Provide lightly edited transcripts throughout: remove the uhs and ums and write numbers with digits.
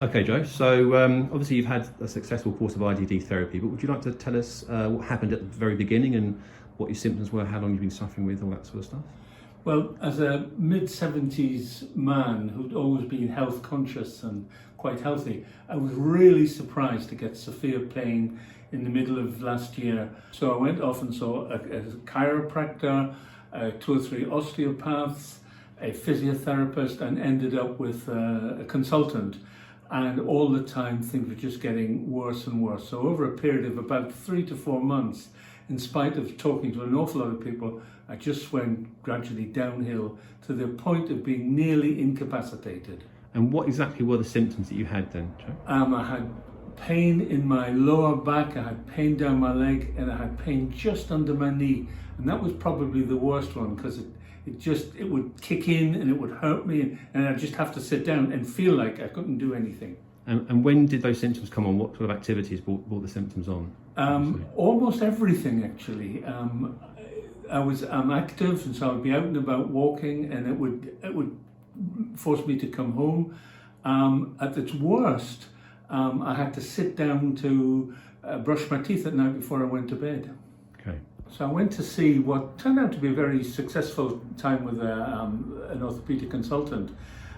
Okay, Joe. So obviously you've had a successful course of IDD therapy, but would you like to tell us what happened at the very beginning and what your symptoms were, how long you've been suffering with, all that sort of stuff? Well, as a mid-70s man who'd always been health conscious and quite healthy, I was really surprised to get severe pain in the middle of last year. So I went off and saw a chiropractor, 2 or 3 osteopaths, a physiotherapist, and ended up with a consultant. And all the time things were just getting worse and worse. So over a period of about 3 to 4 months, in spite of talking to an awful lot of people, I just went gradually downhill to the point of being nearly incapacitated. And what exactly were the symptoms that you had then, Joe? I had pain in my lower back, I had pain down my leg, and I had pain just under my knee. And that was probably the worst one, because it would kick in and it would hurt me, and I'd just have to sit down and feel like I couldn't do anything. And when did those symptoms come on? What sort of activities brought the symptoms on? Almost everything, actually. I was active, and so I'd be out and about walking, and it would force me to come home. At its worst, I had to sit down to brush my teeth at night before I went to bed. Okay. So I went to see what turned out to be a very successful time with an orthopedic consultant.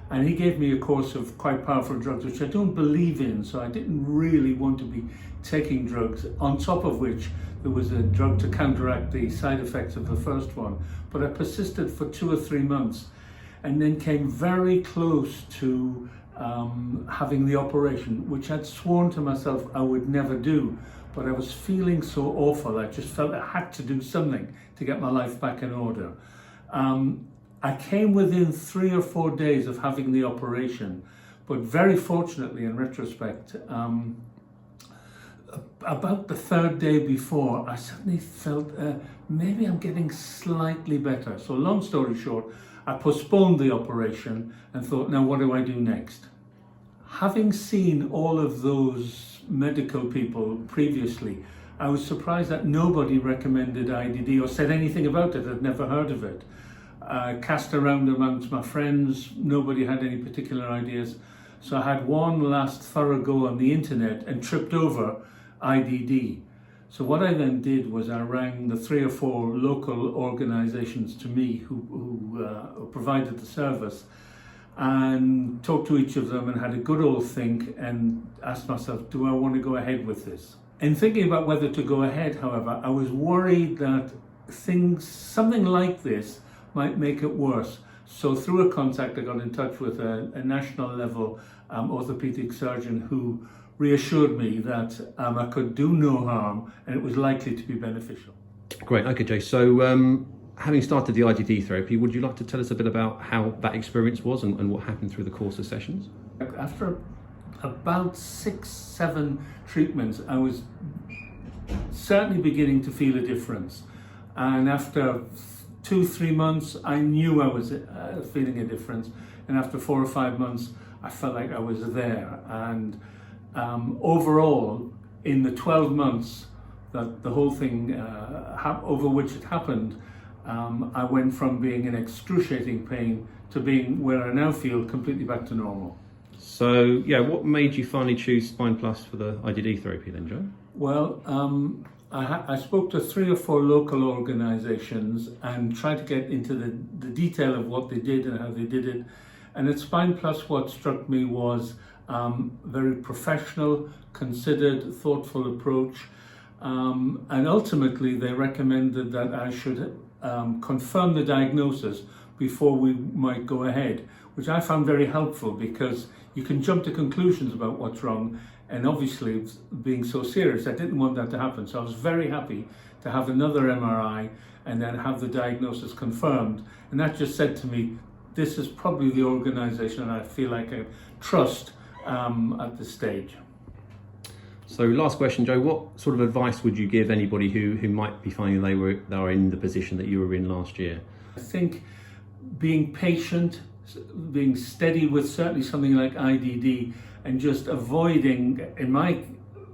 And he gave me a course of quite powerful drugs, which I don't believe in, so I didn't really want to be taking drugs, on top of which there was a drug to counteract the side effects of the first one. But I persisted for 2 or 3 months, and then came very close to having the operation, which I'd sworn to myself I would never do. But I was feeling so awful, I just felt I had to do something to get my life back in order. I came within 3 or 4 days of having the operation, but very fortunately, in retrospect, about the 3rd day before, I suddenly felt maybe I'm getting slightly better. So long story short, I postponed the operation and thought, now what do I do next? Having seen all of those medical people previously, I was surprised that nobody recommended IDD or said anything about it. I'd never heard of it. Cast around amongst my friends, nobody had any particular ideas. So I had one last thorough go on the internet and tripped over IDD. So what I then did was I rang the 3 or 4 local organizations to me who provided the service, and talked to each of them and had a good old think and asked myself, do I want to go ahead with this? In thinking about whether to go ahead, however, I was worried that something like this might make it worse. So through a contact, I got in touch with a national level orthopedic surgeon who reassured me that I could do no harm and it was likely to be beneficial. Great. Okay, Jay. So having started the IDD therapy, would you like to tell us a bit about how that experience was and what happened through the course of sessions? After about 6, 7 treatments, I was certainly beginning to feel a difference. And after 2, 3 months, I knew I was feeling a difference. And after 4 or 5 months, I felt like I was there. And overall, in the 12 months that the whole thing over which it happened, I went from being in excruciating pain to being where I now feel completely back to normal. So, yeah, what made you finally choose Spine Plus for the IDD therapy then, Joe? Well, I spoke to 3 or 4 local organizations and tried to get into the detail of what they did and how they did it. And at Spine Plus, what struck me was very professional, considered, thoughtful approach. And ultimately, they recommended that I should confirm the diagnosis before we might go ahead, which I found very helpful because you can jump to conclusions about what's wrong. And obviously, being so serious, I didn't want that to happen. So I was very happy to have another MRI and then have the diagnosis confirmed. And that just said to me, this is probably the organization I feel like I trust at this stage. So last question, Joe, what sort of advice would you give anybody who might be finding they are in the position that you were in last year? I think being patient, being steady with certainly something like IDD, and just avoiding,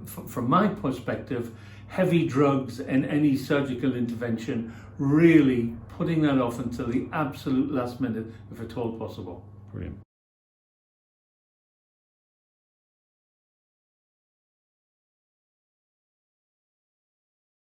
from my perspective, heavy drugs and any surgical intervention, really putting that off until the absolute last minute, if at all possible. Brilliant.